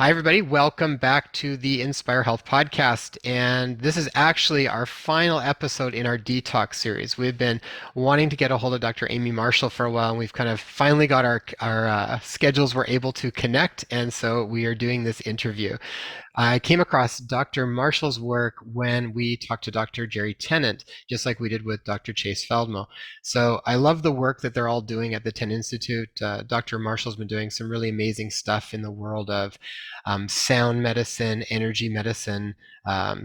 Hi, everybody. Welcome back to the Inspire Health podcast. And this is actually our final episode in our Detox series. We've been wanting to get a hold of Dr. Amy Marshall for a while, and we've kind of finally got our schedules were able to connect. And so we are doing this interview. I came across Dr. Marshall's work when we talked to Dr. Jerry Tennant, just like we did with Dr. Chase Feldmo. So I love the work that they're all doing at the Tennant Institute. Dr. Marshall's been doing some really amazing stuff in the world of sound medicine, energy medicine,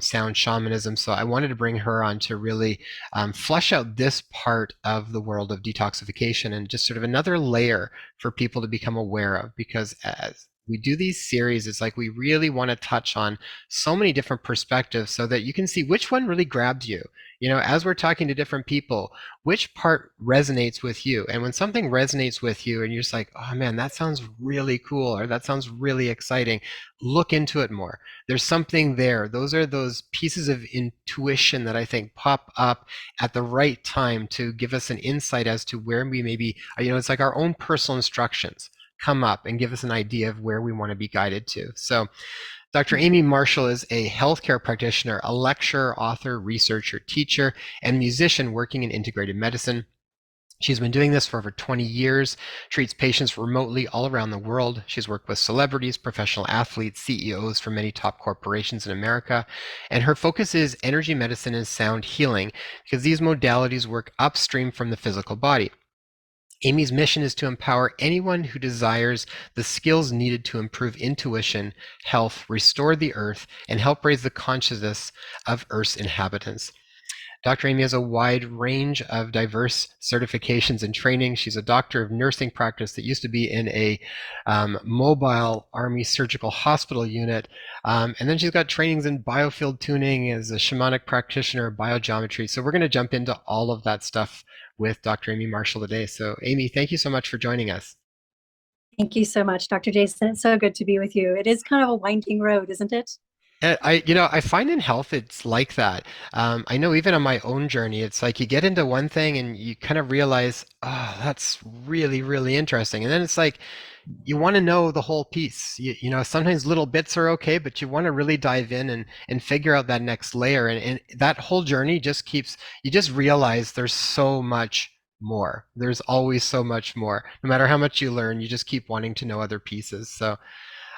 sound shamanism. So I wanted to bring her on to really flesh out this part of the world of detoxification and just sort of another layer for people to become aware of. Because as we do these series, it's like we really want to touch on so many different perspectives so that you can see which one really grabs you. You know, as we're talking to different people, which part resonates with you? And when something resonates with you and you're just like, oh man, that sounds really cool, or that sounds really exciting, look into it more. There's something there. Those are those pieces of intuition that I think pop up at the right time to give us an insight as to where we maybe, it's like our own personal instructions come up and give us an idea of where we want to be guided to. So Dr. Amy Marshall is a healthcare practitioner, a lecturer, author, researcher, teacher, and musician working in integrated medicine. She's been doing this for over 20 years, treats patients remotely all around the world. She's worked with celebrities, professional athletes, CEOs for many top corporations in America. And her focus is energy medicine and sound healing because these modalities work upstream from the physical body. Amy's mission is to empower anyone who desires the skills needed to improve intuition, health, restore the earth, and help raise the consciousness of Earth's inhabitants. Dr. Amy has a wide range of diverse certifications and training. She's a doctor of nursing practice that used to be in a mobile Army surgical hospital unit. And then she's got trainings in biofield tuning as a shamanic practitioner, biogeometry. So we're going to jump into all of that stuff with Dr. Amy Marshall today. So Amy, thank you so much for joining us. Thank you so much, Dr. Jason. It's so good to be with you. It is kind of a winding road, isn't it? I find in health it's like that. I know even on my own journey, it's like you get into one thing and you kind of realize, oh, that's really, really interesting. And then it's like you want to know the whole piece. Sometimes little bits are okay, but you want to really dive in and figure out that next layer. And that whole journey just keeps, you just realize there's so much more. There's always so much more. No matter how much you learn, you just keep wanting to know other pieces. So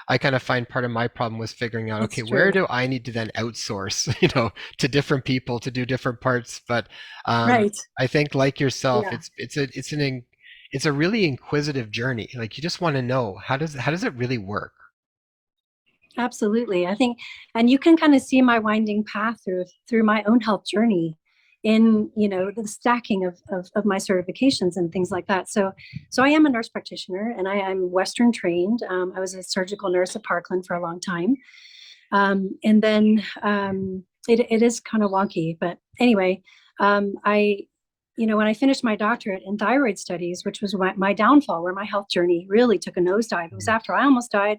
I kind of find part of my problem was figuring out, okay, It's where true. do I need to then outsource, to different people to do different parts. But Right. I think like yourself, Yeah, it's a really inquisitive journey. Like you just want to know how does it really work? absolutely. I think, and you can kind of see my winding path through my own health journey in, the stacking of my certifications and things like that. So I am a nurse practitioner and I'm Western trained. I was a surgical nurse at Parkland for a long time. And then it is kind of wonky, but anyway, when I finished my doctorate in thyroid studies, which was my downfall, where my health journey really took a nosedive. It was after I almost died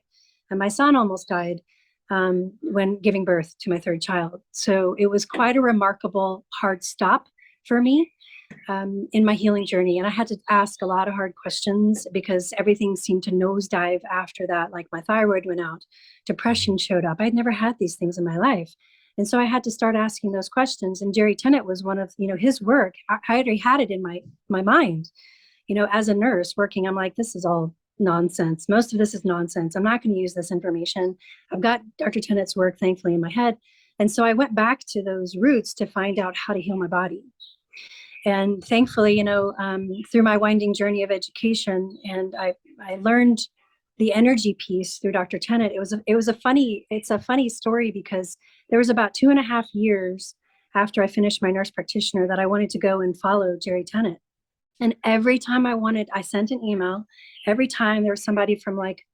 and my son almost died when giving birth to my third child. So it was quite a remarkable hard stop for me in my healing journey. And I had to ask a lot of hard questions because everything seemed to nosedive after that. Like my thyroid went out, depression showed up. I'd never had these things in my life. And so I had to start asking those questions. And Jerry Tennant was one of, his work. I already had it in my mind, as a nurse working. I'm like, this is all nonsense. Most of this is nonsense. I'm not going to use this information. I've got Dr. Tennant's work, thankfully, in my head. And so I went back to those roots to find out how to heal my body. And thankfully, through my winding journey of education, and I learned the energy piece through Dr. Tennant. It's a funny story because there was about 2.5 years after I finished my nurse practitioner that I wanted to go and follow Jerry Tennant. And every time I sent an email. Every time there was somebody from like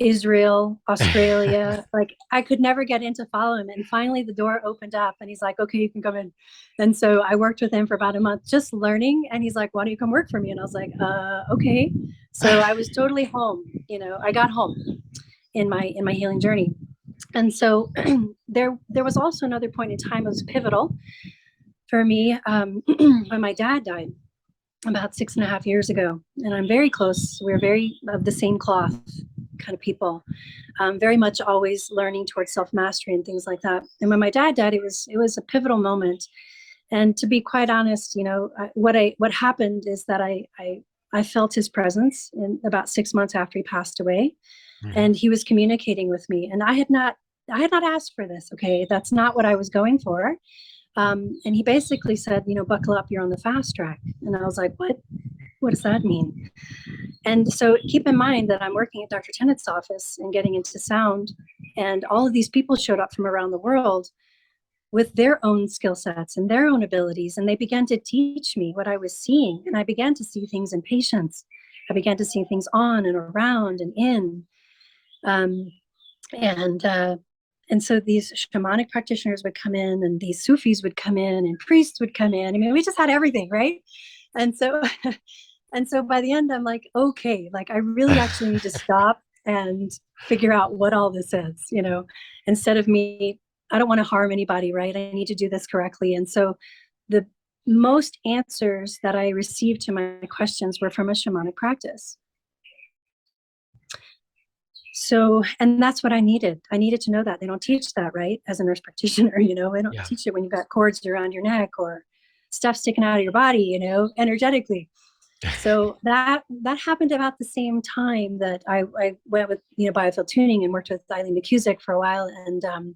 Israel, Australia. Like I could never get in to follow him. And finally the door opened up and he's like, okay, you can come in. And so I worked with him for about a month, just learning. And he's like, why don't you come work for me? And I was like, okay. So I was totally home. I got home in my healing journey. And so there was also another point in time. It was pivotal for me when my dad died about 6.5 years ago. And I'm very close. We're very of the same cloth kind of people, very much always learning towards self-mastery and things like that. And when my dad died, it was a pivotal moment. And to be quite honest, what happened is that I felt his presence in about 6 months after he passed away, Hmm. and he was communicating with me. And I had not asked for this. Okay, that's not what I was going for. And he basically said, buckle up, you're on the fast track. And I was like, what? What does that mean? And so keep in mind that I'm working at Dr. Tennett's office and getting into sound, and all of these people showed up from around the world with their own skill sets and their own abilities. And they began to teach me what I was seeing. And I began to see things in patients. I began to see things on and around and in. Um, and so these shamanic practitioners would come in, and these Sufis would come in, and priests would come in. I mean, we just had everything, right? And so and so by the end, I'm like, okay, like I really actually need to stop and figure out what all this is, instead of me, I don't want to harm anybody, right? I need to do this correctly. And so the most answers that I received to my questions were from a shamanic practice. So, and that's what I needed. I needed to know that. They don't teach that, right? As a nurse practitioner, they don't Yeah. teach it when you've got cords around your neck or stuff sticking out of your body, energetically. So that happened about the same time that I went with biofield tuning and worked with Eileen McCusick for a while, and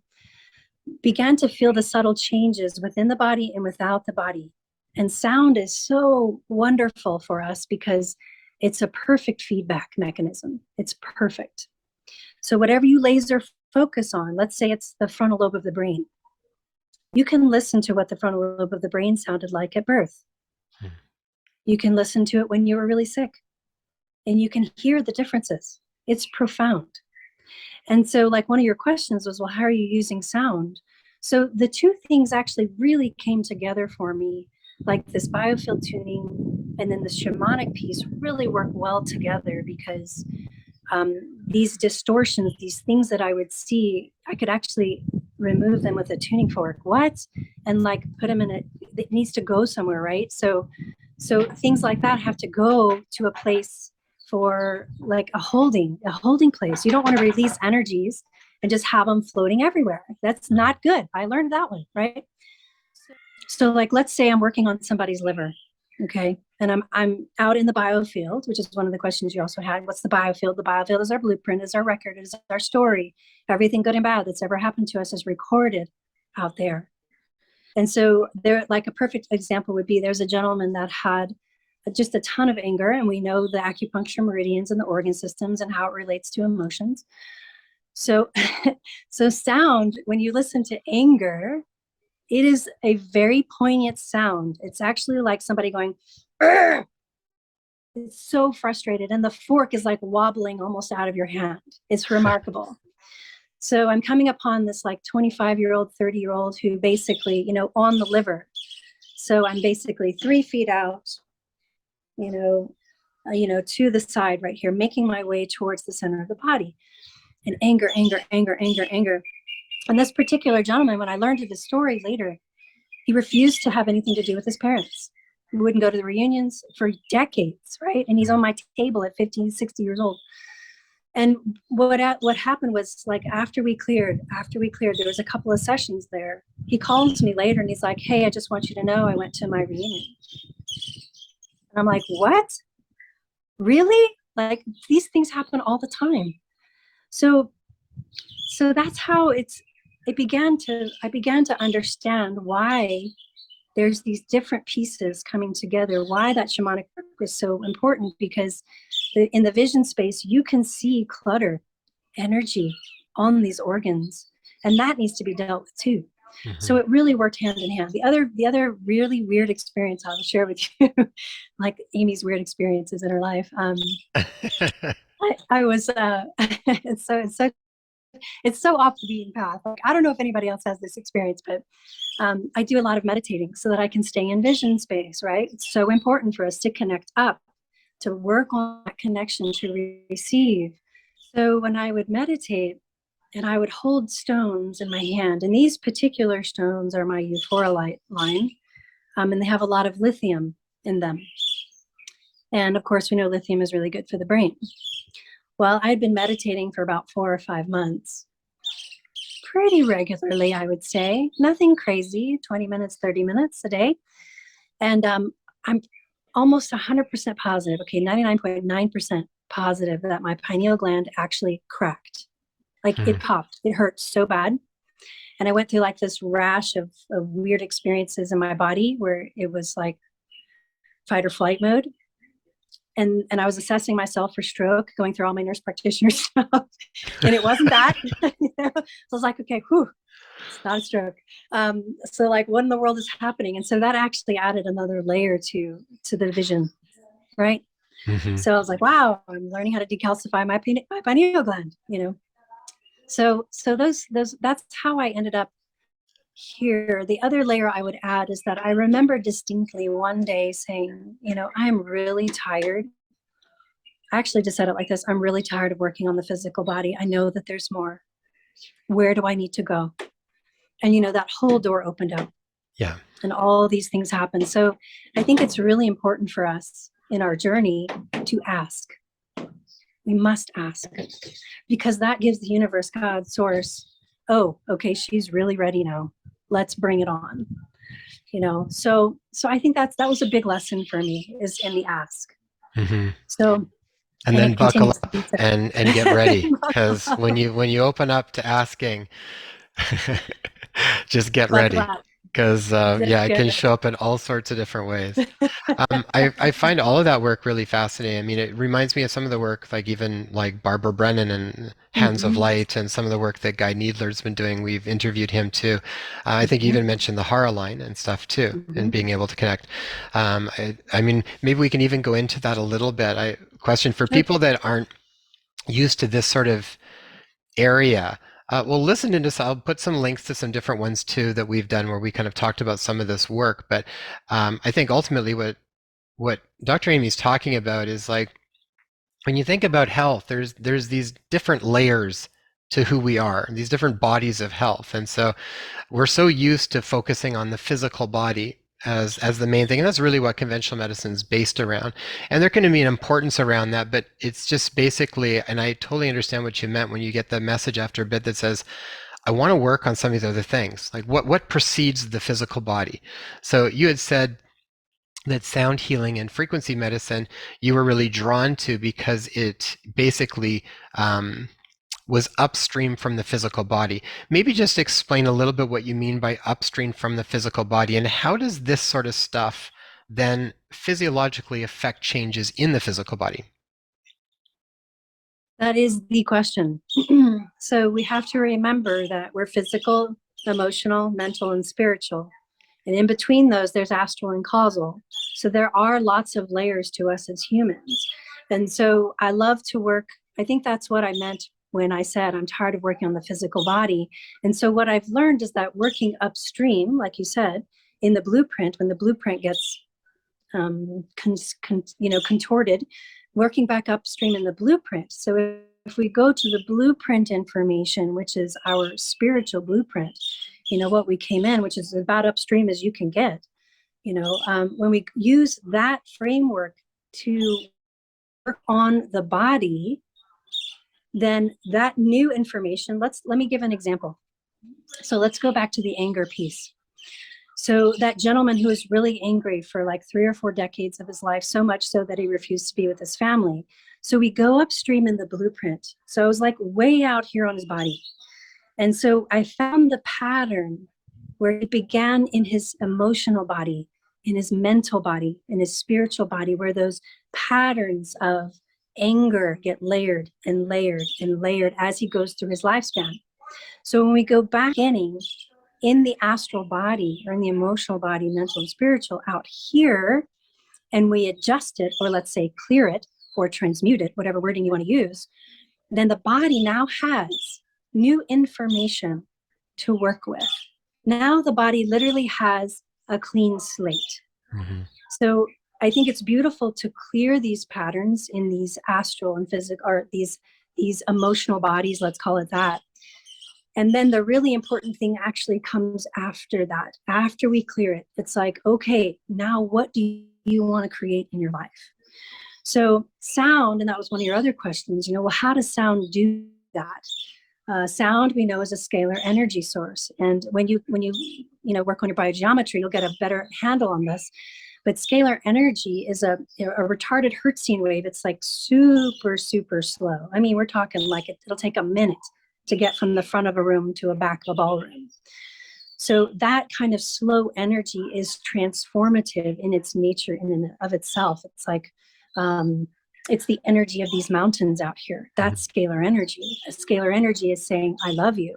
began to feel the subtle changes within the body and without the body. And sound is so wonderful for us because it's a perfect feedback mechanism. It's perfect. So whatever you laser focus on, let's say it's the frontal lobe of the brain, you can listen to what the frontal lobe of the brain sounded like at birth. Hmm. You can listen to it when you were really sick, and you can hear the differences. It's profound. And so, like, one of your questions was, well, how are you using sound? So the two things actually really came together for me, like this biofield tuning and then the shamanic piece really work well together, because these distortions, these things that I would see, I could actually remove them with a tuning fork. What? And like put them in it needs to go somewhere, right? So things like that have to go to a place for like a holding place. You don't want to release energies and just have them floating everywhere. That's not good. I learned that one, right? So like, let's say I'm working on somebody's liver, okay? And I'm out in the biofield, which is one of the questions you also had. What's the biofield? The biofield is our blueprint, is our record, is our story. Everything good and bad that's ever happened to us is recorded out there. And so there, like a perfect example would be, there's a gentleman that had just a ton of anger, and we know the acupuncture meridians and the organ systems and how it relates to emotions. So, so sound, when you listen to anger, it is a very poignant sound. It's actually like somebody going, "Arr!" It's so frustrated. And the fork is like wobbling almost out of your hand. It's remarkable. So I'm coming upon this like 25-year-old, 30-year-old who basically, on the liver. So I'm basically 3 feet out, to the side right here, making my way towards the center of the body. And anger, anger, anger, anger, anger. And this particular gentleman, when I learned of his story later, he refused to have anything to do with his parents. He wouldn't go to the reunions for decades, right? And he's on my table at 15, 60 years old. And what happened was, like, after we cleared, there was a couple of sessions there. He calls me later and he's like, "Hey, I just want you to know I went to my reunion." And I'm like, "What? Really?" Like, these things happen all the time. So that's how I began to understand why there's these different pieces coming together, why that shamanic work is so important, because in the vision space, you can see clutter, energy on these organs, and that needs to be dealt with too. Hmm. So it really worked hand in hand. The other really weird experience I'll share with you, like Amy's weird experiences in her life. I was it's so off the beaten path. Like, I don't know if anybody else has this experience, but I do a lot of meditating so that I can stay in vision space, right? It's so important for us to connect up, to work on that connection, to receive. So when I would meditate and I would hold stones in my hand, and these particular stones are my euphorolite line, and they have a lot of lithium in them. And of course, we know lithium is really good for the brain. Well, I'd been meditating for about 4 or 5 months, pretty regularly, I would say. Nothing crazy, 20 minutes, 30 minutes a day. And I'm almost 100% positive, okay, 99.9% positive that my pineal gland actually cracked. Like Hmm. it popped. It hurt so bad. And I went through like this rash of weird experiences in my body where it was like fight or flight mode. And I was assessing myself for stroke, going through all my nurse practitioner stuff. And it wasn't that. You know? So I was like, okay, whew, it's not a stroke. So like, what in the world is happening? And so that actually added another layer to the vision, right? Hmm. So I was like, wow, I'm learning how to decalcify my pineal gland, you know. So those that's how I ended up here. The other layer I would add is that I remember distinctly one day saying, you know, I'm really tired. I actually just said it like this: I'm really tired of working on the physical body. I know that there's more. Where do I need to go? And you know, that whole door opened up Yeah. and all these things happened. So I think it's really important for us in our journey to ask. We must ask because that gives the universe, God, source, oh, okay, she's really ready now. Let's bring it on. You know, so I think that was a big lesson for me is in the ask. Hmm. So And and then it buckle continues to up be so. and get ready, because when you open up to asking, just get Buckle ready, up. because yeah, Just it get can show up in all sorts of different ways. ready. I find all of that work really fascinating. I mean, it reminds me of some of the work, like even like Barbara Brennan and Hands of Mm-hmm. Light, and some of the work that Guy Needler's been doing. We've interviewed him too. I think he Mm-hmm. even mentioned the Hara line and stuff too, and Mm-hmm. being able to connect. I mean, maybe we can even go into that a little bit. Question for people Okay. that aren't used to this sort of area. Well, listen into this. I'll put some links to some different ones too that we've done where we kind of talked about some of this work. But I think ultimately what Dr. Amy's talking about is like when you think about health, there's these different layers to who we are, these different bodies of health. And so we're so used to focusing on the physical body as the main thing, and that's really what conventional medicine is based around. And there can be an importance around that, but it's just basically, and I totally understand what you meant when you get the message after a bit that says, I want to work on some of these other things, like what precedes the physical body. So you had said that sound healing and frequency medicine you were really drawn to because it basically was upstream from the physical body. Maybe just explain a little bit what you mean by upstream from the physical body, and how does this sort of stuff then physiologically affect changes in the physical body? That is the question. So we have to remember that we're physical, emotional, mental, and spiritual. And in between those, there's astral and causal. So there are lots of layers to us as humans. And so I love to work. I think that's what I meant when I said I'm tired of working on the physical body. And so what I've learned is that working upstream, like you said, in the blueprint, when the blueprint gets contorted, working back upstream in the blueprint. So if we go to the blueprint information, which is our spiritual blueprint, you know, what we came in, which is about upstream as you can get, you know, when we use that framework to work on the body, then that new information, let me give an example. So let's go back to the anger piece. So that gentleman who was really angry for like 3 or 4 decades of his life, so much so that he refused to be with his family. So we go upstream in the blueprint. So I was like way out here on his body. And so I found the pattern where it began in his emotional body, in his mental body, in his spiritual body, where those patterns of anger get layered and layered and layered as he goes through his lifespan. So when we go back in the astral body or in the emotional body, mental and spiritual out here, and we adjust it, or let's say clear it or transmute it, whatever wording you want to use, then the body now has new information to work with. Now the body literally has a clean slate. Mm-hmm. So I think it's beautiful to clear these patterns in these astral and physical, or these emotional bodies, let's call it that. And then the really important thing actually comes after that. After we clear it, it's like, okay, now what do you want to create in your life? So sound, and that was one of your other questions, well, how does sound do that? Sound, we know, is a scalar energy source. And when you work on your biogeometry, you'll get a better handle on this. But scalar energy is a retarded Hertzian wave. It's like super, super slow. I mean, we're talking like it'll take a minute to get from the front of a room to a back of a ballroom. So that kind of slow energy is transformative in its nature, in and of itself. It's like, it's the energy of these mountains out here. That's scalar energy. A scalar energy is saying, I love you.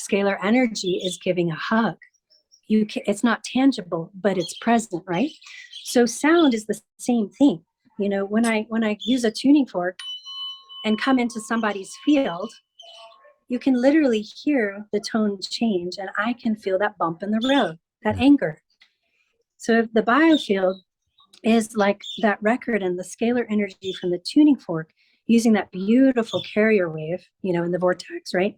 Scalar energy is giving a hug. It's not tangible, but it's present, right? So sound is the same thing. When I use a tuning fork and come into somebody's field, you can literally hear the tone change, and I can feel that bump in the road, that anger. So if the biofield is like that record and the scalar energy from the tuning fork using that beautiful carrier wave, in the vortex, right?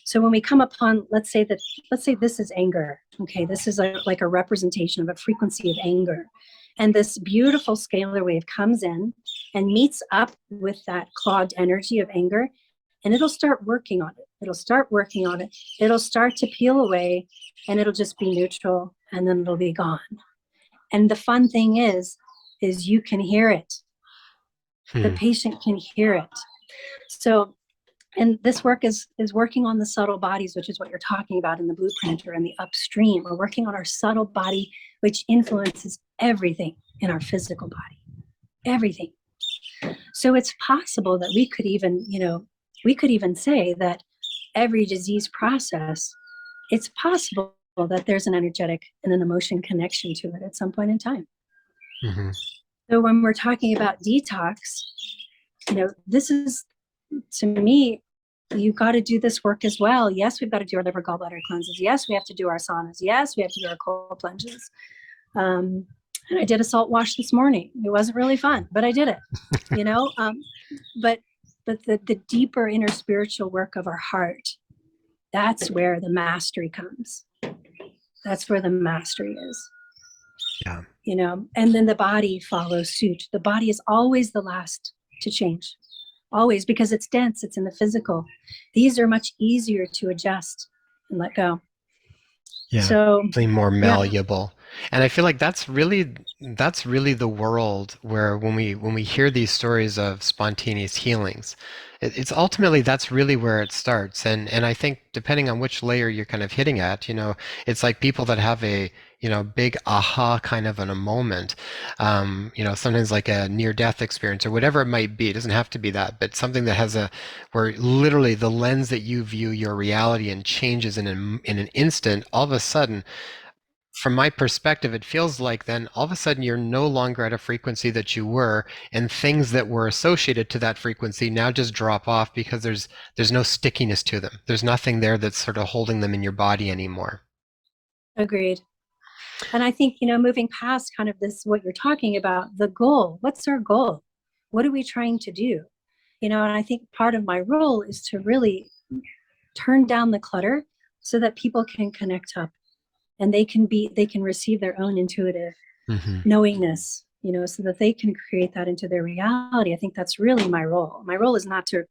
So when we come upon, let's say this is anger. Okay, this is like a representation of a frequency of anger. And this beautiful scalar wave comes in and meets up with that clogged energy of anger, and it'll start working on it. It'll start working on it. It'll start to peel away, and it'll just be neutral, and then it'll be gone. And the fun thing is you can hear it. The patient can hear it. So, and this work is working on the subtle bodies, which is what you're talking about in the blueprint, or in the upstream. We're working on our subtle body, which influences everything in our physical body, everything. So it's possible that we could even say that every disease process, it's possible that there's an energetic and an emotion connection to it at some point in time. So when we're talking about detox, this is, to me, you got to do this work as well. Yes, we've got to do our liver gallbladder cleanses. Yes, we have to do our saunas. Yes, we have to do our cold plunges. And I did a salt wash this morning. It wasn't really fun, but I did it. But the deeper inner spiritual work of our heart, that's where the mastery comes. That's where the mastery is. Yeah. And then the body follows suit. The body is always the last to change. Always, because it's dense, it's in the physical. These are much easier to adjust and let go. Yeah, so more malleable. And I feel like that's really the world where when we hear these stories of spontaneous healings, it's ultimately that's really where it starts. And I think depending on which layer you're kind of hitting at, it's like people that have a big aha kind of in a moment, sometimes like a near death experience or whatever it might be. It doesn't have to be that, but something that has where literally the lens that you view your reality in changes in an instant. All of a sudden, from my perspective, it feels like then all of a sudden you're no longer at a frequency that you were, and things that were associated to that frequency now just drop off because there's no stickiness to them. There's nothing there that's sort of holding them in your body anymore. Agreed. And I think, moving past kind of this, what you're talking about, the goal, what's our goal? What are we trying to do? And I think part of my role is to really turn down the clutter so that people can connect up, and they can receive their own intuitive knowingness, so that they can create that into their reality. I think that's really my role. My role is not to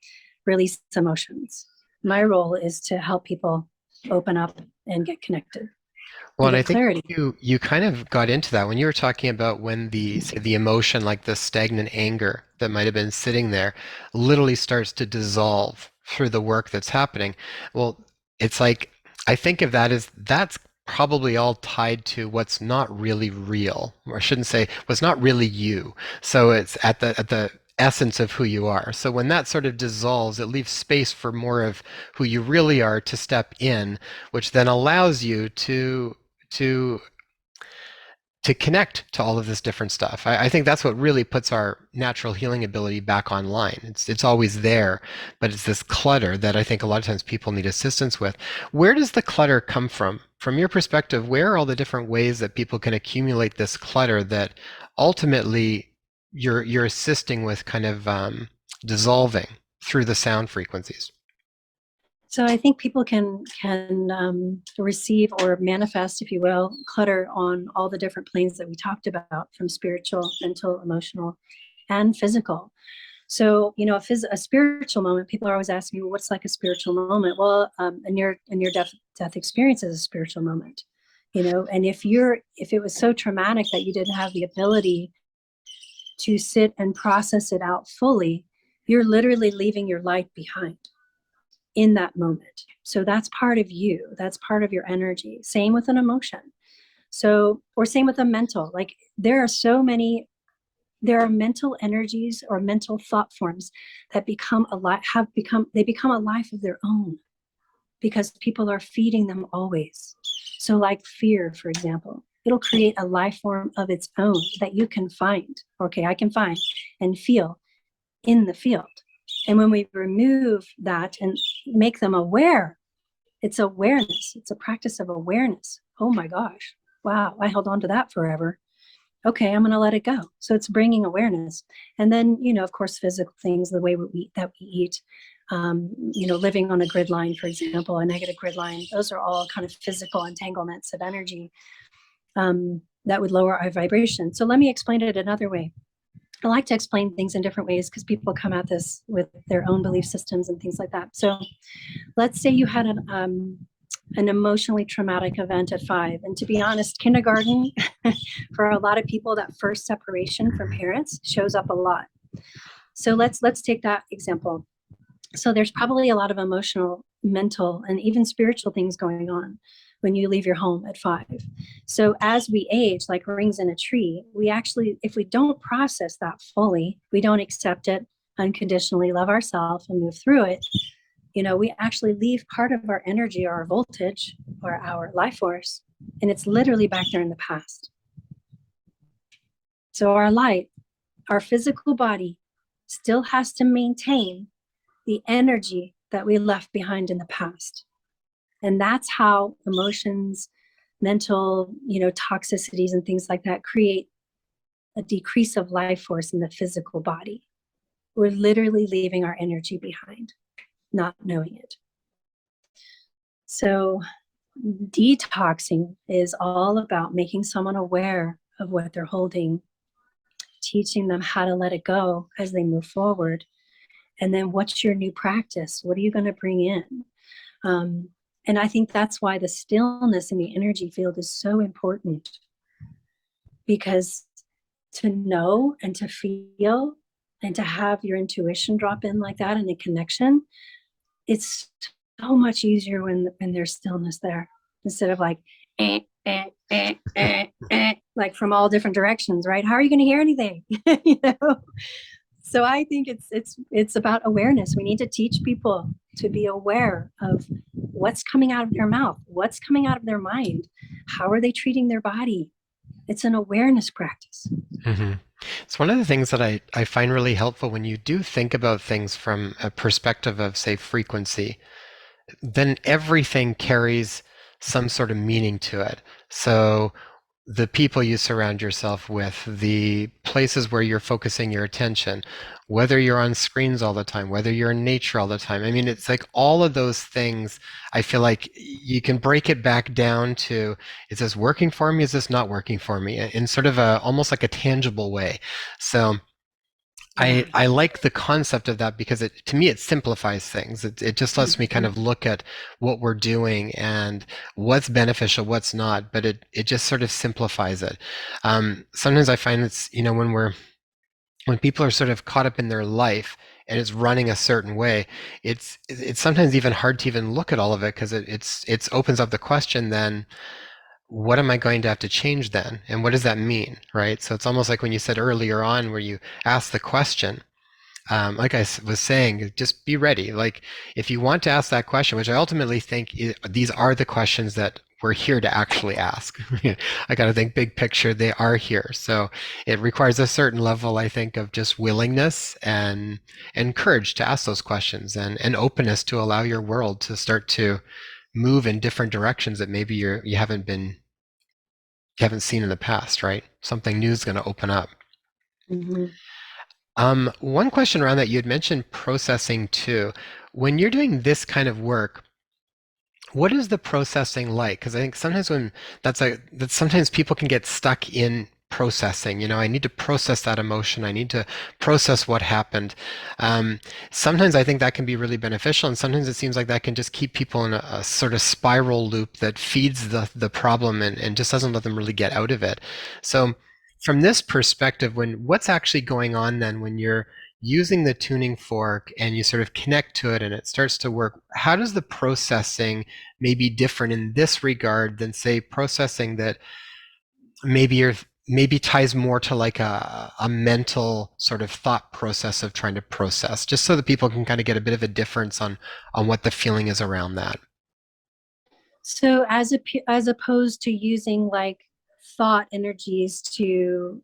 release emotions. My role is to help people open up and get connected. Well, and I Get think clarity. you kind of got into that when you were talking about when say the emotion, like the stagnant anger that might have been sitting there, literally starts to dissolve through the work that's happening. Well, it's like I think of that as that's probably all tied to what's not really real, or I shouldn't say what's not really you. So it's at the essence of who you are. So when that sort of dissolves, it leaves space for more of who you really are to step in, which then allows you to to connect to all of this different stuff. I think that's what really puts our natural healing ability back online. It's always there, but it's this clutter that I think a lot of times people need assistance with. Where does the clutter come from? From your perspective, where are all the different ways that people can accumulate this clutter that ultimately you're assisting with kind of dissolving through the sound frequencies? So I think people can receive or manifest, if you will, clutter on all the different planes that we talked about, from spiritual, mental, emotional, and physical. So, a spiritual moment, people are always asking me, well, what's like a spiritual moment? Well, a near death experience is a spiritual moment, and if it was so traumatic that you didn't have the ability to sit and process it out fully, you're literally leaving your light behind in that moment. So that's part of you. That's part of your energy. Same with an emotion. So, or same with a mental, like there are mental energies or mental thought forms that they become a life of their own because people are feeding them always. So like fear, for example, it'll create a life form of its own that you can find. Okay, I can find and feel in the field. And when we remove that and make them aware, it's awareness. It's a practice of awareness. Oh my gosh. Wow, I held on to that forever. Okay, I'm going to let it go. So it's bringing awareness. And then, of course, physical things, the way we eat, living on a grid line, for example, a negative grid line, those are all kind of physical entanglements of energy that would lower our vibration. So let me explain it another way. I like to explain things in different ways because people come at this with their own belief systems and things like that. So let's say you had an emotionally traumatic event at 5. And to be honest, kindergarten, for a lot of people, that first separation from parents shows up a lot. So let's take that example. So there's probably a lot of emotional, mental, and even spiritual things going on when you leave your home at 5. So as we age, like rings in a tree, we actually, if we don't process that fully, we don't accept it unconditionally, love ourselves and move through it, we actually leave part of our energy or our voltage or our life force, and it's literally back there in the past. So our light, our physical body still has to maintain the energy that we left behind in the past. And that's how emotions, mental, toxicities and things like that create a decrease of life force in the physical body. We're literally leaving our energy behind, not knowing it. So detoxing is all about making someone aware of what they're holding, teaching them how to let it go as they move forward. And then what's your new practice? What are you going to bring in? And I think that's why the stillness in the energy field is so important, because to know and to feel and to have your intuition drop in like that and a connection, it's so much easier when there's stillness there, instead of like like from all different directions, right? How are you going to hear anything? So I think it's about awareness. We need to teach people to be aware of what's coming out of their mouth, what's coming out of their mind, how are they treating their body. It's an awareness practice. Mm-hmm. It's one of the things that I find really helpful when you do think about things from a perspective of, say, frequency, then everything carries some sort of meaning to it. So the people you surround yourself with, the places where you're focusing your attention, whether you're on screens all the time, whether you're in nature all the time. I mean, it's like all of those things, I feel like you can break it back down to, is this working for me? Is this not working for me? In sort of a, almost like a tangible way. So Yeah. I like the concept of that because to me it simplifies things. It just lets me kind Mhm. of look at what we're doing and what's beneficial, what's not, but it just sort of simplifies it. Sometimes I find it's, when people are sort of caught up in their life and it's running a certain way, it's sometimes even hard to even look at all of it because it's opens up the question then, what am I going to have to change then? And what does that mean, right? So it's almost like when you said earlier on where you asked the question, like was saying, just be ready. Like, if you want to ask that question, which I ultimately think these are the questions that we're here to actually ask. I got to think big picture, they are here. So it requires a certain level, I think, of just willingness and courage to ask those questions and openness to allow your world to start to move in different directions that maybe you haven't seen in the past, right? Something new is going to open up. Mhm. One question around that, you had mentioned processing too. When you're doing this kind of work, what is the processing like? Because I think sometimes that sometimes people can get stuck in processing. I need to process that emotion. I need to process what happened. Um, Sometimes I think that can be really beneficial, and sometimes it seems like that can just keep people in a sort of spiral loop that feeds the problem and just doesn't let them really get out of it. So, from this perspective, what's actually going on then when you're using the tuning fork and you sort of connect to it and it starts to work, how does the processing may be different in this regard than, say, processing that maybe you're maybe ties more to like a mental sort of thought process of trying to process, just so that people can kind of get a bit of a difference on what the feeling is around that. So as opposed to using like thought energies to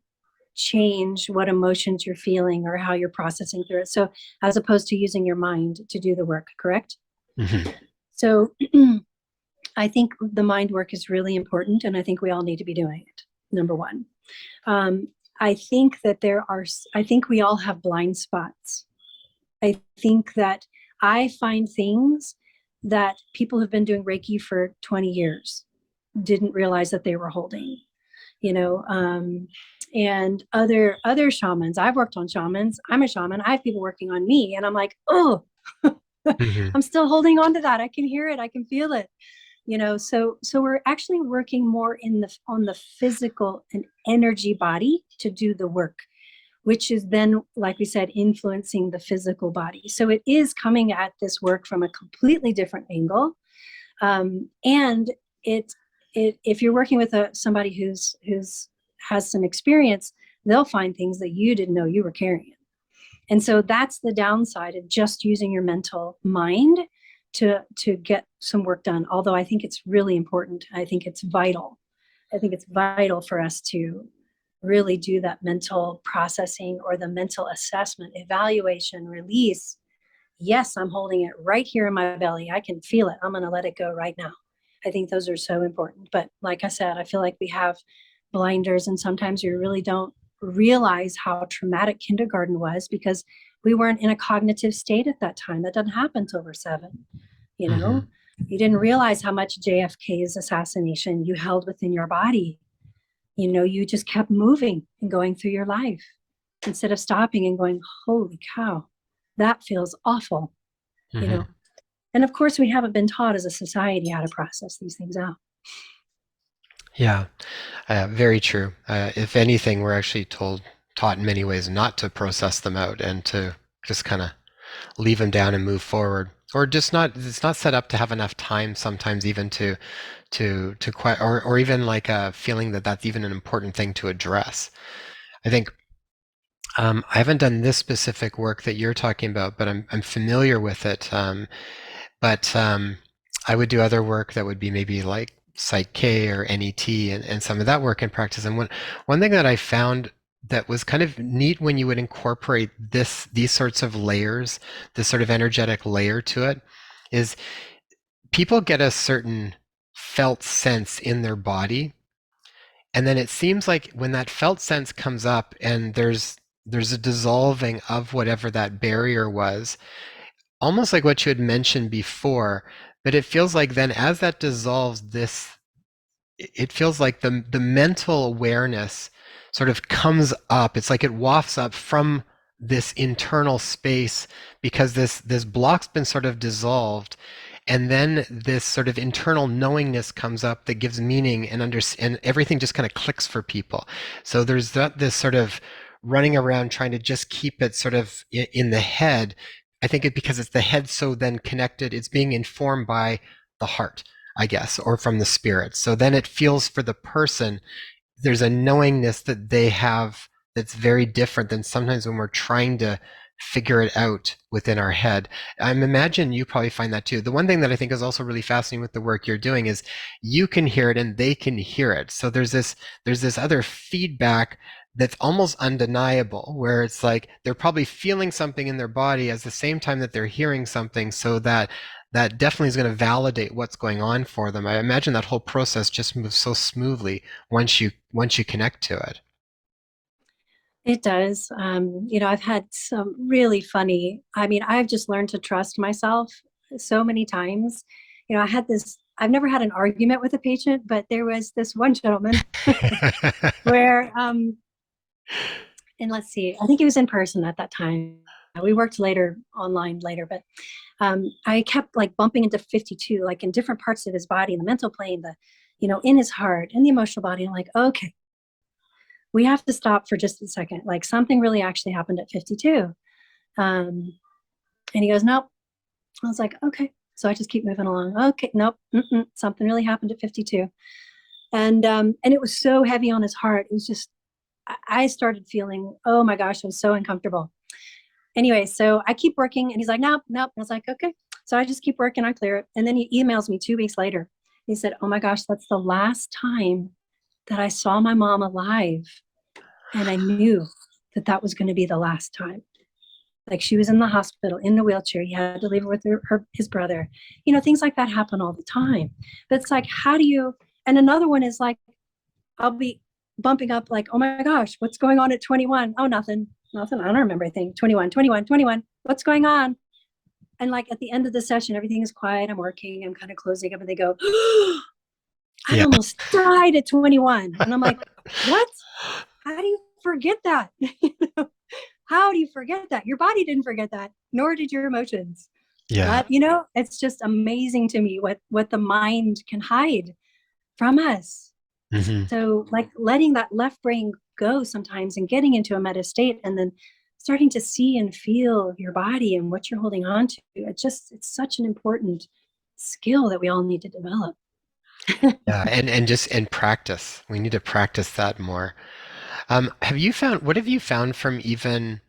change what emotions you're feeling or how you're processing through it. So as opposed to using your mind to do the work, correct? Hmm. So I think the mind work is really important, and I think we all need to be doing it. Number one, um, I think that I think we all have blind spots. I think that I find things that people have been doing Reiki for 20 years didn't realize that they were holding, you know, and other shamans. I've worked on shamans. I'm a shaman. I have people working on me, and I'm like, oh, Hmm. I'm still holding on to that. I can hear it. I can feel it. So we're actually working more in the on the physical and energy body to do the work, which is then, like we said, influencing the physical body. So it is coming at this work from a completely different angle. And it if you're working with somebody who's has some experience, they'll find things that you didn't know you were carrying. And so that's the downside of just using your mental mind to get some work done. Although I think it's really important. I think it's vital. I think it's vital for us to really do that mental processing or the mental assessment, evaluation, release. Yes, I'm holding it right here in my belly. I can feel it. I'm going to let it go right now. I think those are so important. But like I said, I feel like we have blinders, and sometimes you really don't realize how traumatic kindergarten was because we weren't in a cognitive state at that time. That doesn't happen until we're 7, you Hmm. know? You didn't realize how much JFK's assassination you held within your body. You just kept moving and going through your life instead of stopping and going, holy cow, that feels awful, you Hmm. know? And of course, we haven't been taught as a society how to process these things out. Yeah, very true. If anything, we're actually taught in many ways not to process them out and to just kind of leave them down and move forward, or just not. It's not set up to have enough time sometimes, even to quite, or even like a feeling that that's even an important thing to address. I think I haven't done this specific work that you're talking about, but I'm familiar with it. But I would do other work that would be maybe like Psych K or NET and some of that work in practice. And one thing that I found that was kind of neat when you would incorporate these sorts of layers, this sort of energetic layer to it, is people get a certain felt sense in their body. And then it seems like when that felt sense comes up and there's a dissolving of whatever that barrier was, almost like what you had mentioned before, but it feels like then as that dissolves, it feels like the mental awareness sort of comes up. It's like it wafts up from this internal space because this block's been sort of dissolved, and then this sort of internal knowingness comes up that gives meaning and everything just kind of clicks for people. So there's this sort of running around trying to just keep it sort of in the head. I think it because it's the head so then connected, it's being informed by the heart, I guess, or from the spirit. So then it feels for the person, there's a knowingness that they have that's very different than sometimes when we're trying to figure it out within our head. I imagine you probably find that too. The one thing that I think is also really fascinating with the work you're doing is you can hear it and they can hear it. So there's this other feedback that's almost undeniable, where it's like they're probably feeling something in their body at the same time that they're hearing something, so that definitely is going to validate what's going on for them. I imagine that whole process just moves so smoothly once you connect to it. It does. I've had some really funny, I mean, I've just learned to trust myself so many times. I had I've never had an argument with a patient, but there was this one gentleman where, and let's see, I think he was in person at that time. We worked later online later, but I kept like bumping into 52, like in different parts of his body, in the mental plane, in his heart, in the emotional body. I'm like, okay, we have to stop for just a second. Like something really actually happened at 52. And he goes, nope. I was like, okay. So I just keep moving along. Okay, nope, something really happened at 52. And it was so heavy on his heart. It was just, I started feeling, oh my gosh, I was so uncomfortable. Anyway, so I keep working, and he's like, nope, nope. And I was like, okay. So I just keep working, I clear it. And then he emails me 2 weeks later. He said, oh my gosh, that's the last time that I saw my mom alive. And I knew that that was going to be the last time. Like she was in the hospital in the wheelchair. He had to leave her with his brother. Things like that happen all the time. But it's like, how do you, and another one is like, I'll be bumping up like, oh my gosh, what's going on at 21? Oh, nothing, nothing. I don't remember anything. 21, 21, 21. What's going on? And like at the end of the session, everything is quiet. I'm working. I'm kind of closing up, and they go, oh, I Yeah. almost died at 21. And I'm like, what? How do you forget that? How do you forget that? Your body didn't forget that, nor did your emotions. Yeah. But it's just amazing to me what the mind can hide from us. Hmm. So like letting that left brain go sometimes and getting into a meta state, and then starting to see and feel your body and what you're holding on to. It's such an important skill that we all need to develop. Yeah, and just and practice. We need to practice that more. What have you found from even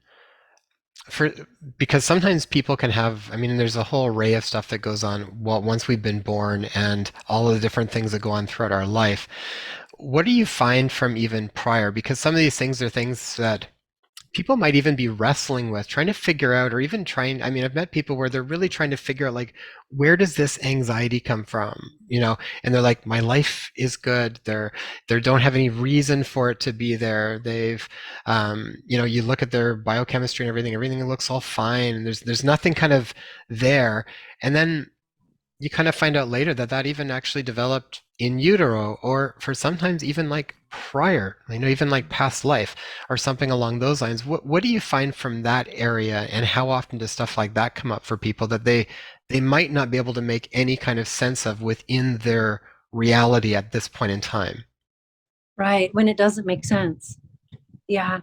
for because sometimes people can have, I mean, there's a whole array of stuff that goes on once we've been born and all of the different things that go on throughout our life. What do you find from even prior? Because some of these things are things that people might even be wrestling with, trying to figure out, or even trying. I mean, I've met people where they're really trying to figure out, like, where does this anxiety come from? And they're like, my life is good. They don't have any reason for it to be there. You look at their biochemistry and everything looks all fine. And there's nothing kind of there. And then you kind of find out later that that even actually developed in utero, or for sometimes even like prior, even like past life or something along those lines. What do you find from that area, and how often does stuff like that come up for people that they might not be able to make any kind of sense of within their reality at this point in time? Right, when it doesn't make sense. Yeah.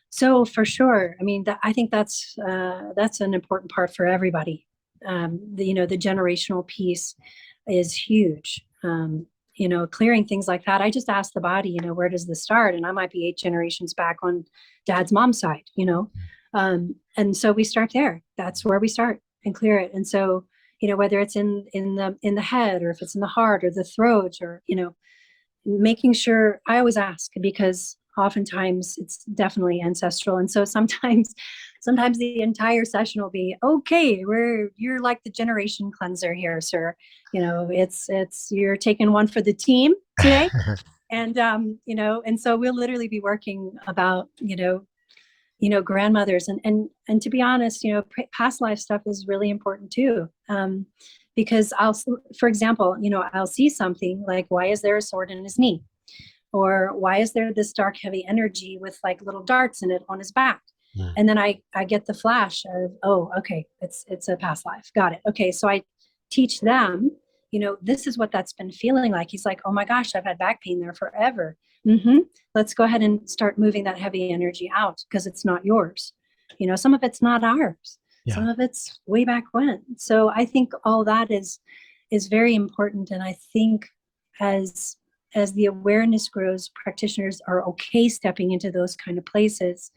So for sure, I mean, I think that's an important part for everybody. The generational piece is huge. Clearing things like that. I just ask the body, where does this start? And I might be 8 generations back on dad's mom's side. And so we start there. That's where we start and clear it. And so, whether it's in the head, or if it's in the heart or the throat, or making sure, I always ask, because oftentimes it's definitely ancestral. And so sometimes the entire session will be, okay, you're like the generation cleanser here, sir. It's you're taking one for the team today. And so we'll literally be working about grandmothers, and to be honest, past life stuff is really important too. Because for example, I'll see something like, why is there a sword in his knee? Or why is there this dark, heavy energy with like little darts in it on his back? Mm. And then I get the flash of, oh, okay, it's a past life. Got it. Okay. So I teach them, this is what that's been feeling like. He's like, oh my gosh, I've had back pain there forever. Mm-hmm. Let's go ahead and start moving that heavy energy out, because it's not yours. Some of it's not ours. Yeah. Some of it's way back when. So I think all that is very important. And I think as the awareness grows, practitioners are okay stepping into those kind of places.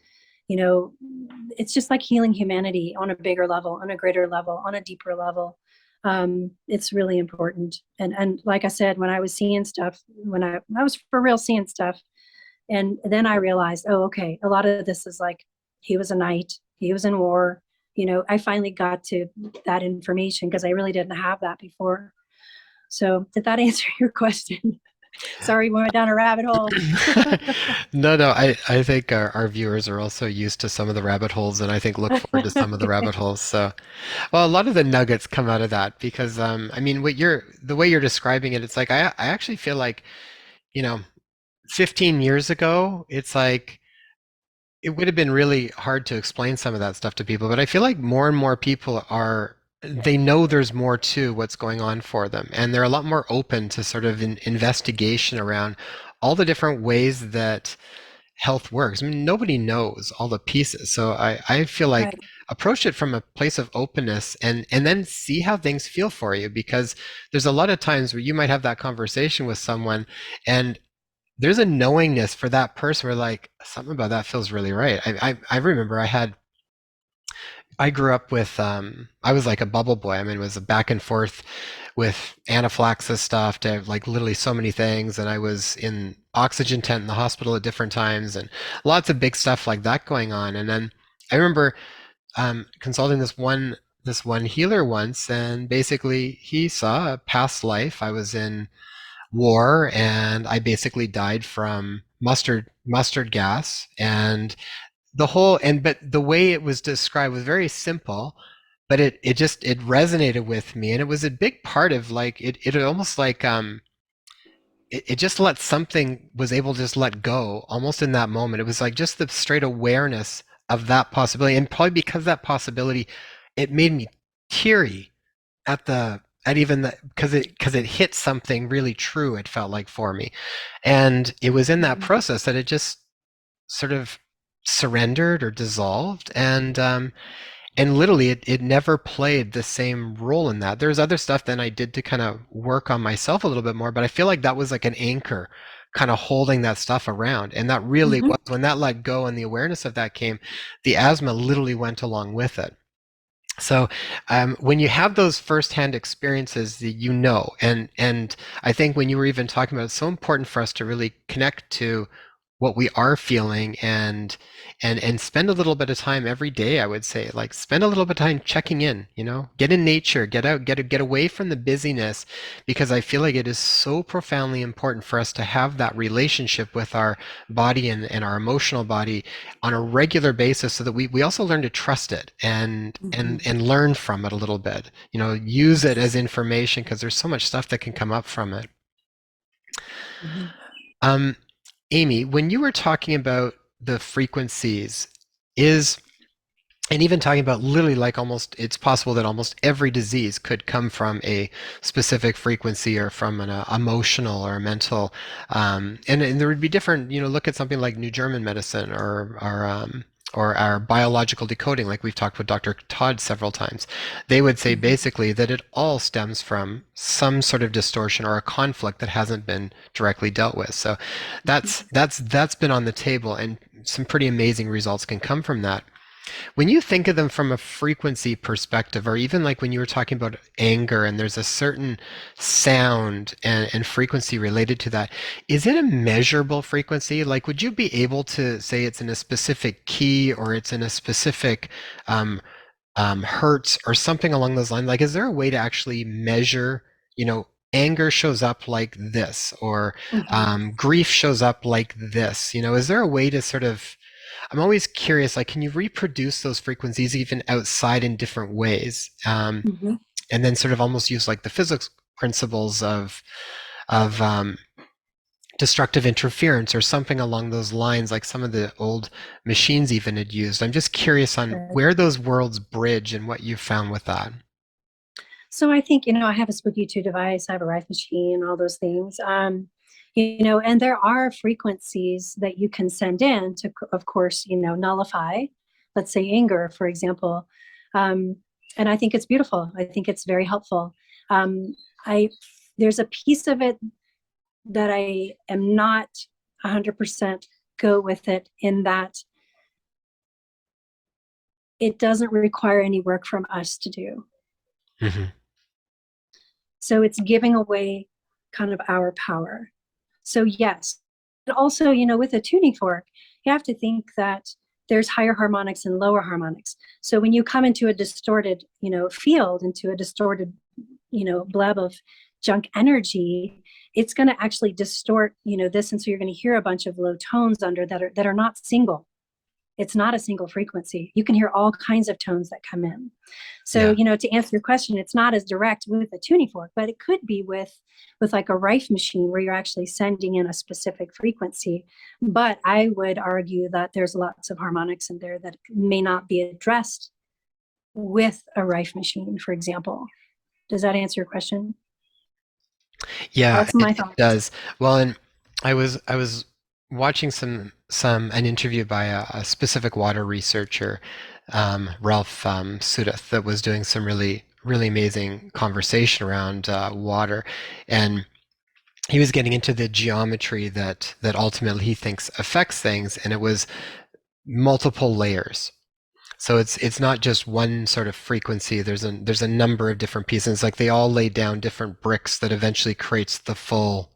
It's just like healing humanity on a bigger level, on a greater level, on a deeper level. It's really important. And like I said, when I was seeing stuff, when I was for real seeing stuff, and then I realized, oh, okay, a lot of this is like, he was a knight, he was in war. I finally got to that information, because I really didn't have that before. So did that answer your question? Sorry, we went down a rabbit hole. No, I think our viewers are also used to some of the rabbit holes, and I think look forward to some of the rabbit holes. So, well, a lot of the nuggets come out of that because, I mean, the way you're describing it, it's like I actually feel like, you know, 15 years ago, it's like it would have been really hard to explain some of that stuff to people, but I feel like more and more people they know there's more to what's going on for them, and they're a lot more open to sort of an investigation around all the different ways that health works. I mean, nobody knows all the pieces. So I feel like Right, approach it from a place of openness and then see how things feel for you because there's a lot of times where you might have that conversation with someone and there's a knowingness for that person where like something about that feels really right. I remember I grew up with I was like a bubble boy. I mean, it was a back and forth with anaphylaxis stuff to like literally so many things, and I was in oxygen tent in the hospital at different times, and lots of big stuff like that going on. And then I remember consulting this one healer once, and basically he saw a past life. I was in war, and I basically died from mustard gas, and but the way it was described was very simple, but it resonated with me, and it was a big part of like it almost like it just let something was able to just let go almost in that moment. It was like just the straight awareness of that possibility, and probably because of that possibility, it made me teary at even the because it hit something really true. It felt like for me, and it was in that mhm, process that it just sort of surrendered or dissolved and literally it never played the same role in that. There's other stuff then I did to kind of work on myself a little bit more, but I feel like that was like an anchor kind of holding that stuff around, and that really mhm, was when that let go and the awareness of that came, the asthma literally went along with it. So when you have those firsthand experiences, you know, and I think when you were even talking about it, it's so important for us to really connect to what we are feeling and spend a little bit of time every day. I would say, like, spend a little bit of time checking in. You know, get in nature, get out, get away from the busyness, because I feel like it is so profoundly important for us to have that relationship with our body and our emotional body on a regular basis so that we also learn to trust it mhm. and learn from it a little bit, you know, use it as Yes. information because there's so much stuff that can come up from it. Mhm, um, Amy, when you were talking about the frequencies, is and even talking about literally like almost it's possible that almost every disease could come from a specific frequency or from an emotional or mental and there would be different, you know, look at something like New German medicine or our biological decoding, like we've talked with Dr. Todd several times. They would say mhm, basically that it all stems from some sort of distortion or a conflict that hasn't been directly dealt with. So mhm, that's been on the table, and some pretty amazing results can come from that. When you think of them from a frequency perspective, or even like when you were talking about anger and there's a certain sound and frequency related to that, is it a measurable frequency? Like, would you be able to say it's in a specific key or it's in a specific um, hertz or something along those lines? Like, is there a way to actually measure, you know, anger shows up like this or mhm, grief shows up like this? You know, is there a way to sort of I'm always curious, like, can you reproduce those frequencies even outside in different ways? mhm. And then sort of almost use like the physics principles of destructive interference or something along those lines, like some of the old machines even had used. I'm just curious on Right. where those worlds bridge and what you've found with that. So I think, I have a Spooky 2 device, I have a Rife machine, all those things. And there are frequencies that you can send in to, of course, nullify, let's say anger, for example. Um, and I think it's beautiful. I think it's very helpful. Um, I There's a piece of it that I am not 100% go with it in that it doesn't require any work from us to do. Hmm. So it's giving away kind of our power. So yes, but also, with a tuning fork, you have to think that there's higher harmonics and lower harmonics. So when you come into a distorted, field, into a distorted, bleb of junk energy, it's going to actually distort, this. And so you're going to hear a bunch of low tones under that are not single. It's not a single frequency. You can hear all kinds of tones that come in. So, Yeah. to answer your question, it's not as direct with a tuning fork, but it could be with like a Rife machine where you're actually sending in a specific frequency. But I would argue that there's lots of harmonics in there that may not be addressed with a Rife machine, for example. Does that answer your question? Yeah, That's my it thoughts. does. Well, and I was watching some an interview by a specific water researcher, Ralph Sudduth, that was doing some really amazing conversation around water, and he was getting into the geometry that ultimately he thinks affects things, and it was multiple layers. So it's not just one sort of frequency. There's a number of different pieces. It's like they all lay down different bricks that eventually creates the full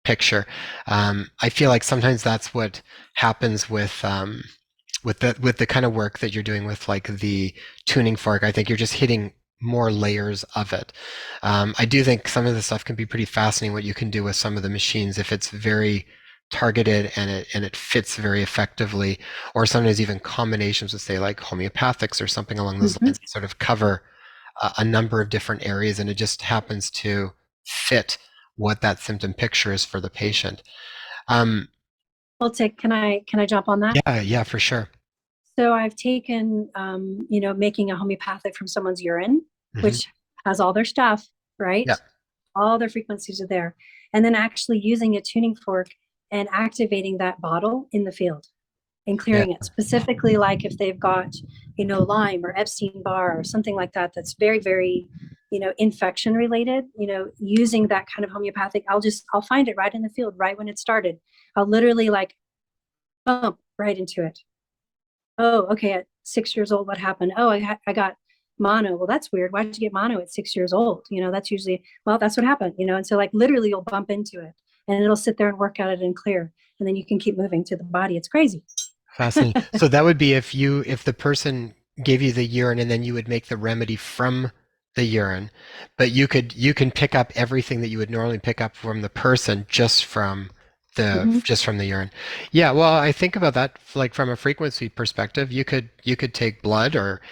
picture. I feel like sometimes that's what happens with the kind of work that you're doing with like the tuning fork. I think you're just hitting more layers of it. I do think some of the stuff can be pretty fascinating. What you can do with some of the machines if it's very targeted and it fits very effectively, or sometimes even combinations with say like homeopathics or something along those Mm-hmm. lines that sort of cover a number of different areas, and it just happens to fit what that symptom picture is for the patient. Um, Well, Tick, can I jump on that? yeah, yeah, for sure. So I've taken, making a homeopathic from someone's urine, Hmm. which has all their stuff, right? Yeah, All their frequencies are there. And then actually using a tuning fork and activating that bottle in the field and yeah, clearing it. Specifically, like if they've got, Lyme or Epstein Barr or something like that, that's very, very, infection related, using that kind of homeopathic, I'll find it right in the field, right when it started. I'll literally like bump right into it. Oh, okay. At 6 years old, what happened? Oh, I got mono. Well, that's weird. Why did you get mono at 6 years old? That's usually, well, that's what happened, And so, like, literally, you'll bump into it and it'll sit there and work at it and clear. And then you can keep moving to the body. It's crazy. fascinating. So that would be if the person gave you the urine and then you would make the remedy from the urine, but you can pick up everything that you would normally pick up from the person Mm-hmm. just from the urine. Yeah, well, I think about that like from a frequency perspective. You could take blood or